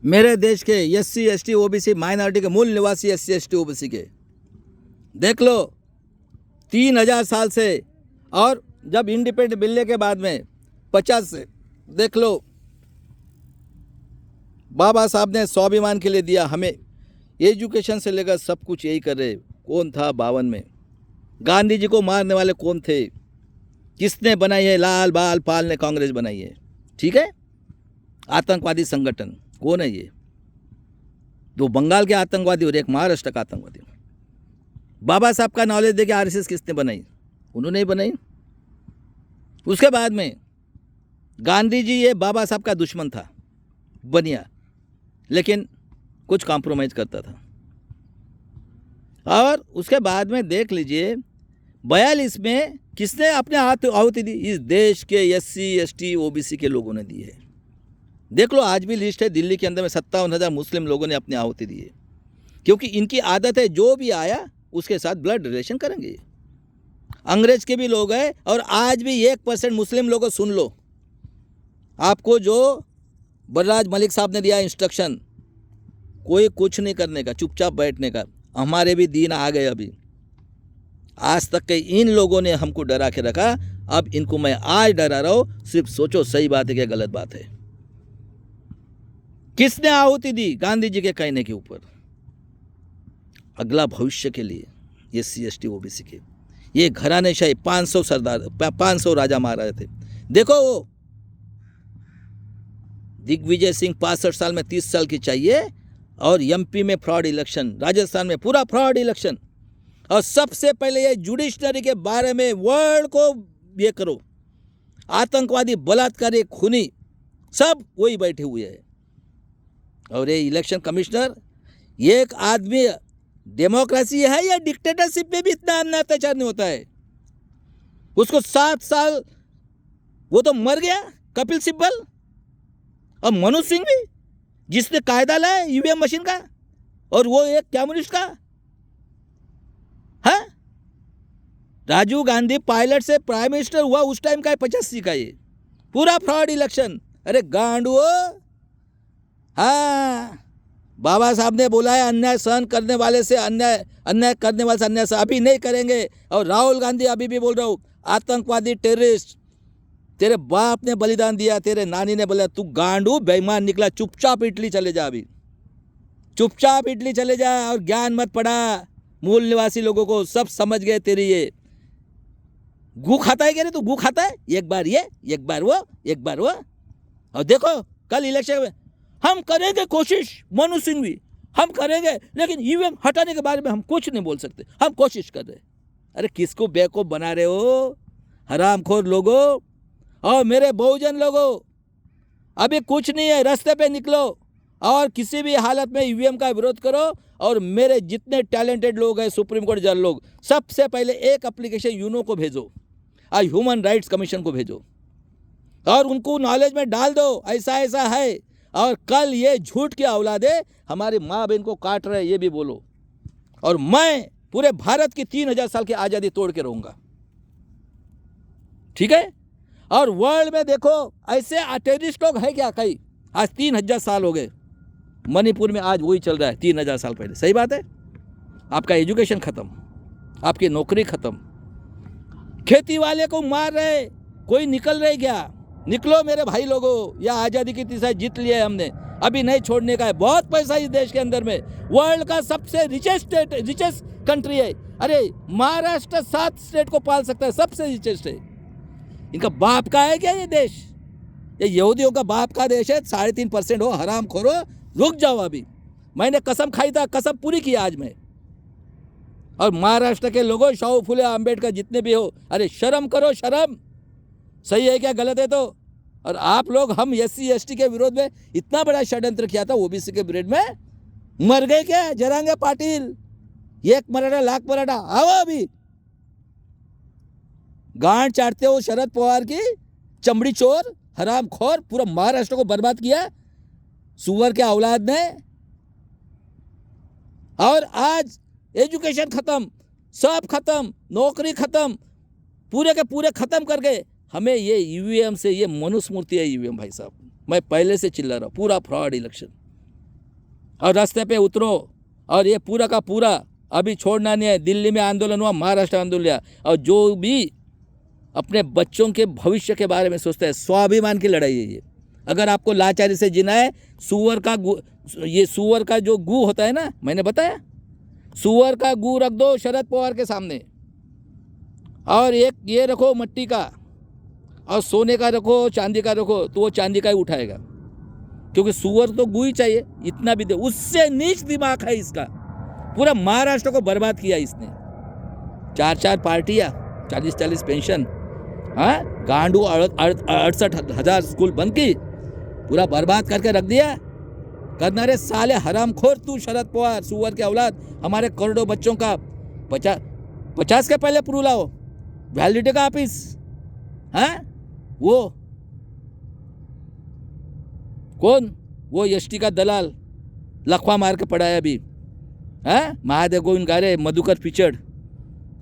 मेरे देश के एससी एसटी ओबीसी माइनॉरिटी के मूल निवासी एससी एसटी ओबीसी के देख लो 3000 साल से, और जब इंडिपेंडेंट मिलने के बाद में 50 से देख लो, बाबा साहब ने स्वाभिमान के लिए दिया हमें, एजुकेशन से लेकर सब कुछ यही कर रहे। कौन था 52 में? गांधी जी को मारने वाले कौन थे? किसने बनाई है? लाल बाल पाल ने कांग्रेस बनाई है, ठीक है। आतंकवादी संगठन कौन है ये? दो बंगाल के आतंकवादी और एक महाराष्ट्र का आतंकवादी। बाबा साहब का नॉलेज देके आरएसएस किसने बनाई? उन्होंने ही बनाई। उसके बाद में गांधी जी ये बाबा साहब का दुश्मन था, बनिया, लेकिन कुछ कॉम्प्रोमाइज करता था। और उसके बाद में देख लीजिए 42 में किसने अपने आहुति दी? इस देश के एससी एसटी ओबीसी के लोगों ने दी है। देख लो आज भी लिस्ट है, दिल्ली के अंदर में 57,000 मुस्लिम लोगों ने अपनी आहुति दी है, क्योंकि इनकी आदत है जो भी आया उसके साथ ब्लड रिलेशन करेंगे। अंग्रेज के भी लोग हैं, और आज भी 1% मुस्लिम लोगों, सुन लो, आपको जो बलराज मलिक साहब ने दिया इंस्ट्रक्शन, कोई कुछ नहीं करने का, चुपचाप बैठने का। हमारे भी दिन आ गए अभी। आज तक के इन लोगों ने हमको डरा के रखा, अब इनको मैं आज डरा रहा हूं। सिर्फ सोचो सही बात है क्या गलत बात है। किसने आहुति दी? गांधी जी के कहने के ऊपर। अगला भविष्य के लिए एससी एसटी ओबीसी के ये घरानेशाही 500 सरदार, 500 राजा महाराजा थे। देखो वो दिग्विजय सिंह 65 साल में 30 साल की चाहिए, और एमपी में फ्रॉड इलेक्शन, राजस्थान में पूरा फ्रॉड इलेक्शन। और सबसे पहले ये जुडिशरी के बारे में वर्ल्ड को ये करो, आतंकवादी, बलात्कारी, खूनी सब वही बैठे हुए हैं। और ये इलेक्शन कमिश्नर एक आदमी, डेमोक्रेसी है या डिक्टेटरशिप में भी इतना अन्य अत्याचार नहीं होता है। उसको 7 साल, वो तो मर गया, कपिल सिब्बल। और मनोज सिंह भी, जिसने कायदा लाया ईवीएम मशीन का, और वो एक कम्युनिस्ट का है। राजीव गांधी पायलट से प्राइम मिनिस्टर हुआ उस टाइम का है 85 का। ये पूरा फ्रॉड इलेक्शन। अरे गांडू, हाँ, बाबा साहब ने बोला है अन्याय सहन करने वाले से अन्याय करने वाले से अन्याय से अभी नहीं करेंगे। और राहुल गांधी अभी भी बोल रहा हूँ, आतंकवादी, टेररिस्ट, तेरे बाप ने बलिदान दिया, तेरे नानी ने बोला, तू गांडू बेईमान निकला, चुपचाप इटली चले जा, अभी चुपचाप इटली चले जा, और ज्ञान मत पढ़ा। मूल निवासी लोगों को सब समझ गए तेरी ये गू खाता है क्या रे? तू गू खाता है, एक बार ये, एक बार वो, एक बार वो। और देखो कल इलेक्शन में हम करेंगे कोशिश, मनु सिंह भी, हम करेंगे, लेकिन ईवीएम हटाने के बारे में हम कुछ नहीं बोल सकते, हम कोशिश कर रहे। अरे किसको बेवकूफ बना रहे हो हरामखोर लोगों? और मेरे बहुजन लोगों, अभी कुछ नहीं है, रास्ते पे निकलो और किसी भी हालत में ईवीएम का विरोध करो। और मेरे जितने टैलेंटेड लोग हैं, सुप्रीम कोर्ट जज लोग, सबसे पहले एक एप्लीकेशन यूनो को भेजो और ह्यूमन राइट्स कमीशन को भेजो, और उनको नॉलेज में डाल दो ऐसा ऐसा है। और कल ये झूठ की औलादे हमारी माँ बहन को काट रहे, ये भी बोलो। और मैं पूरे भारत की 3000 साल की आज़ादी तोड़ के रहूँगा, ठीक है। और वर्ल्ड में देखो ऐसे टेररिस्ट लोग हैं क्या कई? आज 3000 साल हो गए, मणिपुर में आज वही चल रहा है 3000 साल पहले। सही बात है। आपका एजुकेशन खत्म, आपकी नौकरी खत्म, खेती वाले को मार रहे, कोई निकल रहे क्या? निकलो मेरे भाई लोगों, या आज़ादी की तीसरा जीत लिया है हमने, अभी नहीं छोड़ने का है। बहुत पैसा इस देश के अंदर में, वर्ल्ड का सबसे रिचेस्ट स्टेट, रिचेस्ट कंट्री है। अरे महाराष्ट्र 7 स्टेट को पाल सकता है, सबसे रिचेस्ट है। इनका बाप का है क्या ये देश? ये यहूदियों का बाप का देश है। 3.5% हो, हराम खोरो, रुक जाओ अभी। मैंने कसम खाई था, कसम पूरी की आज मैं। और महाराष्ट्र के लोगों, शाहू फुले आम्बेडकर जितने भी हो, अरे शर्म करो, शर्म। सही है क्या गलत है तो? और आप लोग, हम एससी एसटी के विरोध में इतना बड़ा षड्यंत्र किया था, ओबीसी के विरोध में, मर गए क्या जरांगे पाटिल? एक मराठा लाख मराठा, आओ अभी। गांड चाटते हो शरद पवार की, चमड़ी चोर, हरामखोर, पूरा महाराष्ट्र को बर्बाद किया सुअर के औलाद ने। और आज एजुकेशन खत्म, सब खत्म, नौकरी खत्म, पूरे के पूरे खत्म करके हमें ये ईवीएम से, ये मनुस्मृति है ईवीएम भाई साहब, मैं पहले से चिल्ला रहा हूँ, पूरा फ्रॉड इलेक्शन। और रास्ते पे उतरो। और ये पूरा का पूरा अभी छोड़ना नहीं है। दिल्ली में आंदोलन हुआ, महाराष्ट्र आंदोलन हुआ, और जो भी अपने बच्चों के भविष्य के बारे में सोचता है, स्वाभिमान की लड़ाई है ये। अगर आपको लाचारी से जीना है, सुअर का जो गू होता है ना, मैंने बताया, सुअर का गू रख दो शरद पवार के सामने, और एक ये रखो मट्टी का, और सोने का रखो, चांदी का रखो, तो वो चांदी का ही उठाएगा, क्योंकि सुअर तो गू ही चाहिए। इतना भी दे, उससे नीच दिमाग है इसका। पूरा महाराष्ट्र को बर्बाद किया इसने। 4 पार्टियां, 40 पेंशन, हाँ, गांडू 68,000 स्कूल बंद की, पूरा बर्बाद करके रख दिया। करनारे साले हरामखोर तू शरद पवार, सुअर के औलाद। हमारे करोड़ों बच्चों का 50 के पहले प्रूव लाओ, वैलिडिटी का ऑफिस, हाँ, वो कौन, वो एसटी का दलाल लखवा मार के पड़ा है अभी, हाँ, महादेव गोविंद गारे, मधुकर पिचड़,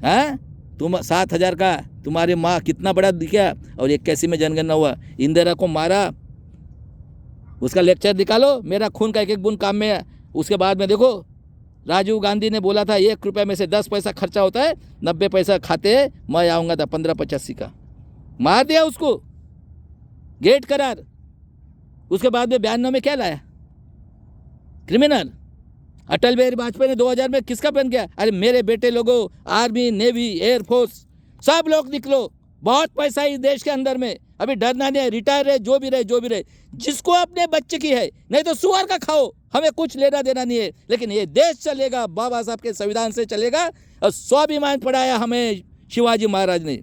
हाँ, तुम 7,000 का तुम्हारी माँ कितना बड़ा दिखा, और 81 में जनगणना हुआ, इंदिरा को मारा, उसका लेक्चर निकालो, मेरा खून का एक बूंद काम में है। उसके बाद में देखो, राजीव गांधी ने बोला था 1 रुपये में से 10 पैसा खर्चा होता है, 90 पैसा खाते हैं, मैं आऊँगा था 1585 का, मार दिया उसको, गेट करार। उसके बाद में 92 में क्या लाया, क्रिमिनल। अटल बिहारी वाजपेयी ने 2000 में किसका बन गया, अरे मेरे बेटे लोगों, आर्मी, नेवी, एयरफोर्स, सब लोग निकलो, बहुत पैसा है इस देश के अंदर में, अभी डरना नहीं है, रिटायर है, जो भी रहे, जिसको अपने बच्चे की है, नहीं तो सुअर का खाओ, हमें कुछ लेना देना नहीं है, लेकिन ये देश चलेगा बाबा साहब के संविधान से चलेगा। और स्वाभिमान पढ़ाया हमें शिवाजी महाराज ने,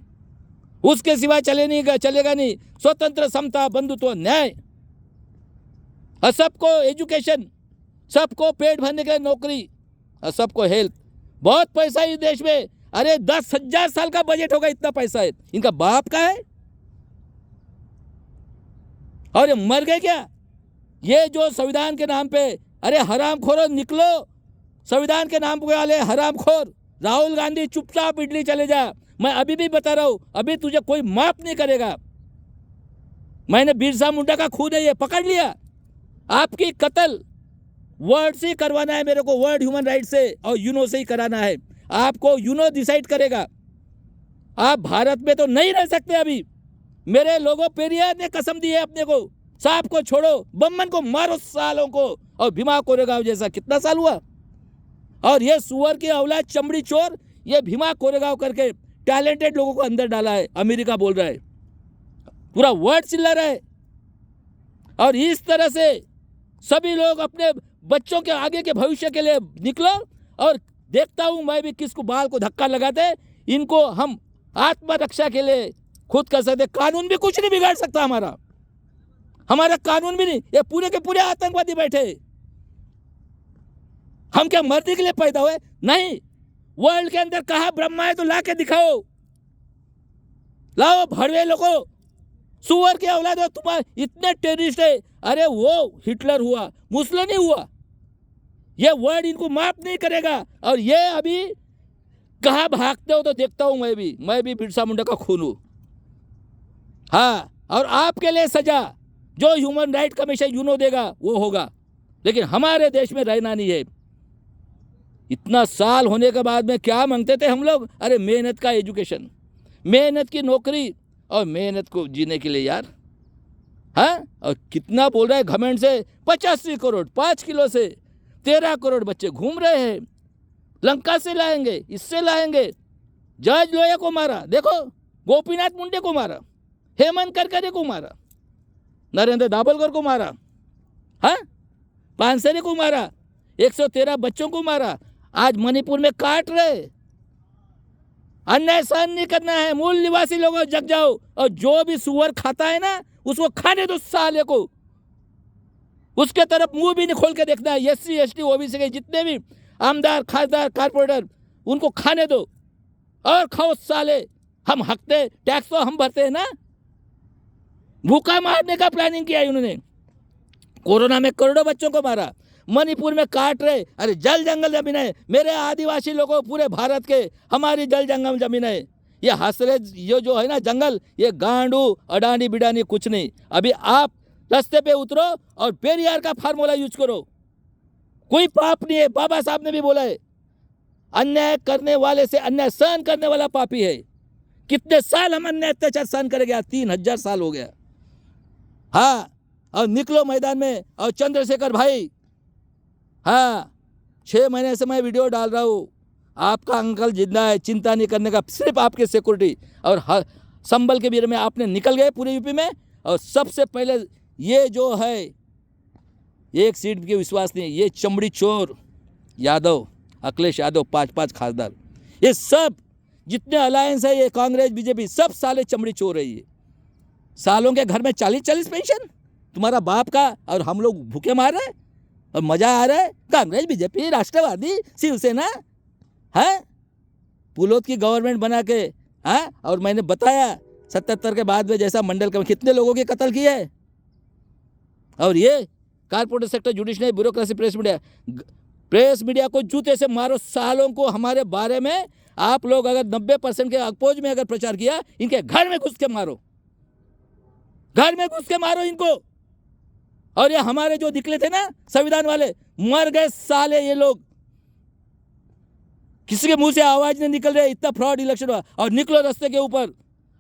उसके सिवा चलेगा नहीं। स्वतंत्र, समता, बंधुत्व, न्याय, और सबको एजुकेशन, सबको पेट भरने के लिए नौकरी, और सबको हेल्थ। बहुत पैसा है इस देश में, अरे 10,000 साल का बजट होगा, इतना पैसा है, इनका बाप का है। और ये मर गए क्या, ये जो संविधान के नाम पे, अरे हरामखोरों निकलो, संविधान के नाम पे वाले हरामखोर। राहुल गांधी चुपचाप इटली चले जा, मैं अभी भी बता रहा हूं, अभी तुझे कोई माफ नहीं करेगा। मैंने बिरसा मुंडा का खून है ये पकड़ लिया, आपकी कत्ल वर्ल्ड से करवाना है मेरे को, वर्ल्ड ह्यूमन राइट से, और यूनो से ही कराना है आपको, यूनो डिसाइड करेगा। आप भारत में तो नहीं रह सकते अभी। मेरे लोगों, पेरियार ने कसम दी है अपने को, सांप को छोड़ो, बम्मन को मारो सालों को, और भीमा कोरेगांव जैसा कितना साल हुआ। और ये सुअर की औलाद चमड़ी चोर, ये भीमा कोरेगांव करके टैलेंटेड लोगों को अंदर डाला है, अमेरिका बोल रहा है, पूरा वर्ल्ड चिल्ला रहा है। और इस तरह से सभी लोग अपने बच्चों के आगे के भविष्य के लिए निकलो। और देखता हूं मैं भी किसको बाल को धक्का लगाते, इनको हम आत्मरक्षा के लिए खुद कर सकते। कानून भी कुछ नहीं बिगाड़ सकता हमारा कानून भी नहीं। ये पूरे के पूरे आतंकवादी बैठे, हम क्या मर्दी के लिए पैदा हुए? नहीं, वर्ल्ड के अंदर कहा ब्रह्मा है तो ला के दिखाओ, लाओ भड़वे लोगों, सुअर के औलाद हो तुम्हारे, इतने टेररिस्ट है। अरे वो हिटलर हुआ, मुसोलिनी हुआ, ये वर्ड इनको माफ नहीं करेगा। और ये अभी कहाँ भागते हो तो देखता हूं, मैं भी बिरसा मुंडा का खून हूं, हाँ। और आपके लिए सजा जो ह्यूमन राइट कमीशन यूनो देगा वो होगा, लेकिन हमारे देश में रहना नहीं है। इतना साल होने के बाद में क्या मांगते थे हम लोग? अरे मेहनत का एजुकेशन, मेहनत की नौकरी, और मेहनत को जीने के लिए यार, हाँ। और कितना बोल रहा है घमंड से, 85 करोड़ 5 किलो से 13 करोड़ बच्चे घूम रहे हैं, लंका से लाएंगे, इससे लाएंगे। जॉर्ज लोहिया को मारा, देखो गोपीनाथ मुंडे को मारा, हेमंत करकरे को मारा, नरेंद्र दाभोलकर को मारा, हाँ, पानसरे को मारा, 113 बच्चों को मारा। आज मणिपुर में काट रहे। अन्याय सहन नहीं करना है, मूल निवासी लोगों जग जाओ। और जो भी सुअर खाता है ना, उसको खाने दो साले को, उसके तरफ मुंह भी नहीं खोल के देखना है। SC ST OBC के जितने भी आमदार, खासदार, कारपोरेटर, उनको खाने दो और खाओ साले। हम हकते, टैक्स तो हम भरते हैं ना। भूखा मारने का प्लानिंग किया इन्होंने, कोरोना में करोड़ों बच्चों को मारा, मणिपुर में काट रहे। अरे जल जंगल जमीन है मेरे आदिवासी लोगों, पूरे भारत के हमारी जल जंगल जमीन है। ये हंस रहे, ये जो है ना जंगल, ये गांडू अडानी बिडानी कुछ नहीं। अभी आप रास्ते पे उतरो और पेरियार का फार्मूला यूज करो, कोई पाप नहीं है। बाबा साहब ने भी बोला है, अन्याय करने वाले से अन्याय सहन करने वाला पापी है। कितने साल हम अन्याय अत्याचार सहन कर गया, 3000 साल हो गया। हाँ, और निकलो मैदान में। और चंद्रशेखर भाई, हाँ, 6 महीने से मैं वीडियो डाल रहा हूँ, आपका अंकल जिंदा है, चिंता नहीं करने का, सिर्फ आपकी सिक्योरिटी। और संबल के बीच में आपने निकल गए पूरे यूपी में। और सबसे पहले ये जो है, एक सीट के विश्वास नहीं, ये चमड़ी चोर यादव, अखिलेश यादव, 5 खासदार, ये सब जितने अलायंस है, ये कांग्रेस बीजेपी, सब साले चमड़ी चोर है। ये सालों के घर में 40 पेंशन तुम्हारा बाप का, और हम लोग भूखे मार रहे हैं और मजा आ रहा है। कांग्रेस बीजेपी राष्ट्रवादी शिवसेना है, पुलोत की गवर्नमेंट बना के। हाँ, और मैंने बताया 77 के बाद में जैसा मंडल का कितने लोगों के कत्ल किए हैं। और ये corporate sector, judiciary, bureaucracy, press media को जूते से मारो सालों को। हमारे बारे में आप लोग अगर 90% के अपोज में अगर प्रचार किया, इनके घर में घुस के मारो, घर में घुस के मारो इनको। और ये हमारे जो निकले थे ना संविधान वाले, मर गए साले ये लोग, किसी के मुंह से आवाज नहीं निकल रही, इतना फ्रॉड इलेक्शन हुआ। और निकलो रास्ते के ऊपर।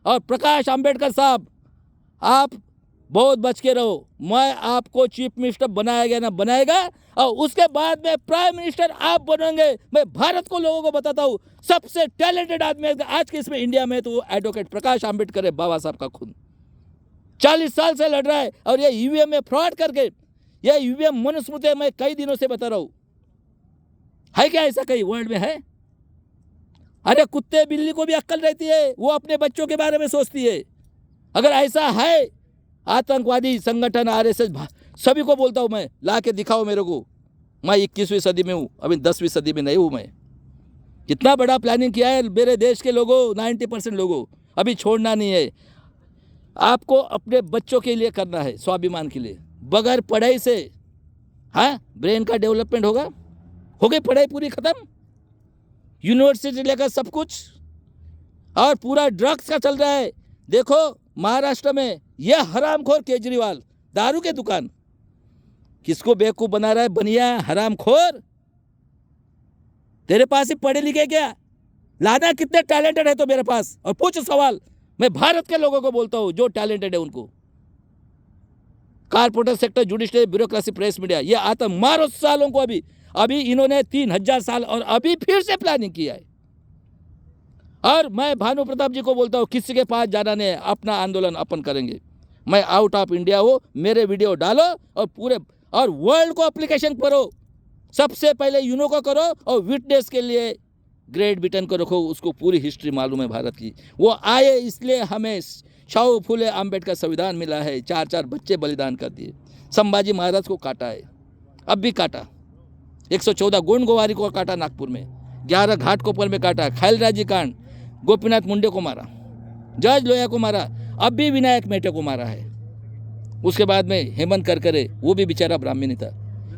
और प्रकाश अंबेडकर साहब, आप बहुत बच के रहो। मैं आपको चीफ मिनिस्टर बनाया गया ना बनाएगा, और उसके बाद में प्राइम मिनिस्टर आप बनेंगे। मैं भारत को, लोगों को बताता हूँ, सबसे टैलेंटेड आदमी आज के इसमें इंडिया में तो एडवोकेट प्रकाश अंबेडकर है। बाबा साहब का खून 40 साल से लड़ रहा है। और ये ईवीएम में फ्रॉड करके, ये ईवीएम मनुस्मृति मैं कई दिनों से बता रहा हूँ, है क्या ऐसा कहीं वर्ल्ड में है? अरे कुत्ते बिल्ली को भी अक्ल रहती है, वो अपने बच्चों के बारे में सोचती है। अगर ऐसा है, आतंकवादी संगठन आरएसएस, सभी को बोलता हूं मैं, ला के दिखाओ मेरे को। मैं 21वीं सदी में हूं, अभी 10वीं सदी में नहीं हूं मैं। कितना बड़ा प्लानिंग किया है मेरे देश के लोगों, 90% लोगों। अभी छोड़ना नहीं है। आपको अपने बच्चों के लिए करना है, स्वाभिमान के लिए। बगैर पढ़ाई से हाँ ब्रेन का डेवलपमेंट होगा? हो गई पढ़ाई पूरी खत्म, यूनिवर्सिटी लेकर सब कुछ। और पूरा ड्रग्स का चल रहा है। देखो महाराष्ट्र में यह हरामखोर केजरीवाल, दारू के दुकान, किसको बेवकूफ बना रहा है? बनिया हरामखोर, तेरे पास ही पढ़े लिखे क्या? लाना कितने टैलेंटेड है तो मेरे पास, और पूछ सवाल। मैं भारत के लोगों को बोलता हूं जो टैलेंटेड है उनको। Corporate sector, judiciary, bureaucracy, press media, ये आता मारो सालों को। अभी इन्होंने 3000 साल और अभी फिर से प्लानिंग किया है। और मैं भानु प्रताप जी को बोलता हूँ, किसी के पास जाना नहीं है, अपना आंदोलन अपन करेंगे। मैं आउट ऑफ इंडिया हो, मेरे वीडियो डालो और पूरे और वर्ल्ड को एप्लीकेशन करो। सबसे पहले यूनो को करो, और विटनेस के लिए ग्रेट ब्रिटेन को रखो, उसको पूरी हिस्ट्री मालूम है भारत की। वो आए इसलिए हमें शाहू फूले अम्बेडकर संविधान मिला है। 4 बच्चे बलिदान कर दिए। संभाजी महाराज को काटा है, अब भी काटा। 114 गोंड गोवारी को काटा नागपुर में, 11 घाटकोपर में काटा। खैलराजी कांड, गोपीनाथ मुंडे को मारा, जज लोया को मारा, अब भी विनायक मेटे को मारा है। उसके बाद में हेमंत करकरे, वो भी बेचारा ब्राह्मणी था।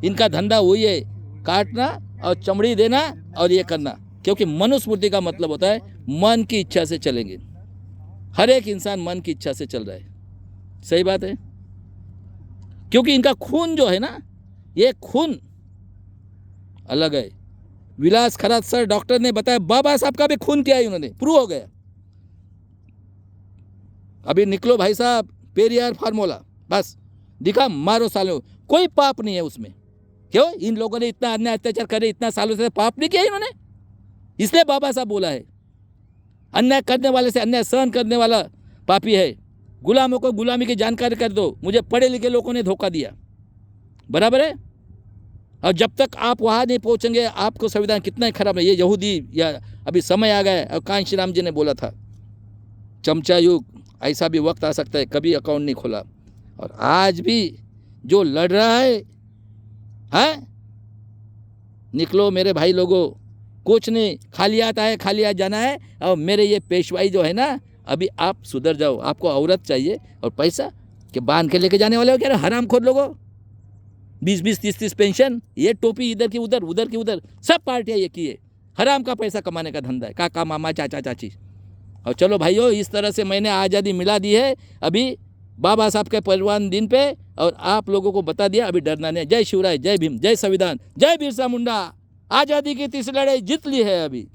इनका धंधा वही है, काटना और चमड़ी देना और ये करना। क्योंकि मनुस्मृति का मतलब होता है मन की इच्छा से चलेंगे। हर एक इंसान मन की इच्छा से चल रहा है। सही बात है, क्योंकि इनका खून जो है ना, ये खून अलग है। विलास खरात सर डॉक्टर ने बताया, बाबा साहब का भी खून किया है उन्होंने, प्रूव हो गया। अभी निकलो भाई साहब, पेरियार फार्मूला, बस दिखा, मारो सालों। कोई पाप नहीं है उसमें। क्यों? इन लोगों ने इतना अन्याय अत्याचार करे, इतना सालों से पाप नहीं किया इन्होंने, इसलिए बाबा साहब बोला है, अन्याय करने वाले से अन्याय सहन करने वाला पापी है। गुलामों को गुलामी की जानकारी कर दो। मुझे पढ़े लिखे लोगों ने धोखा दिया, बराबर है। और जब तक आप वहाँ नहीं पहुँचेंगे, आपको संविधान कितना ही खराब है। ये यहूदी, या अभी समय आ गया है, और कांशी राम जी ने बोला था, चमचा युग, ऐसा भी वक्त आ सकता है, कभी अकाउंट नहीं खोला। और आज भी जो लड़ रहा है, हाँ, निकलो मेरे भाई लोगों, कुछ नहीं, खाली आता है, खाली आ जाना है। और मेरे ये पेशवाई जो है ना, अभी आप सुधर जाओ। आपको औरत चाहिए और पैसा कि बांध के लेके जाने वाले हो क्या हरामखोर लोगों? 20-20, 30-30 पेंशन, ये टोपी इधर की उधर, उधर की उधर, सब पार्टियां ये की है। हराम का पैसा कमाने का धंधा है, काका मामा चाचा चाची। और चलो भाइयों, इस तरह से मैंने आज़ादी मिला दी है। अभी बाबा साहब के परिवार दिन पे, और आप लोगों को बता दिया अभी डरना नहीं। जय शिवराय, जय भीम, जय संविधान, जय बिरसा मुंडा। आज़ादी की तीसरी लड़ाई जीत ली है अभी।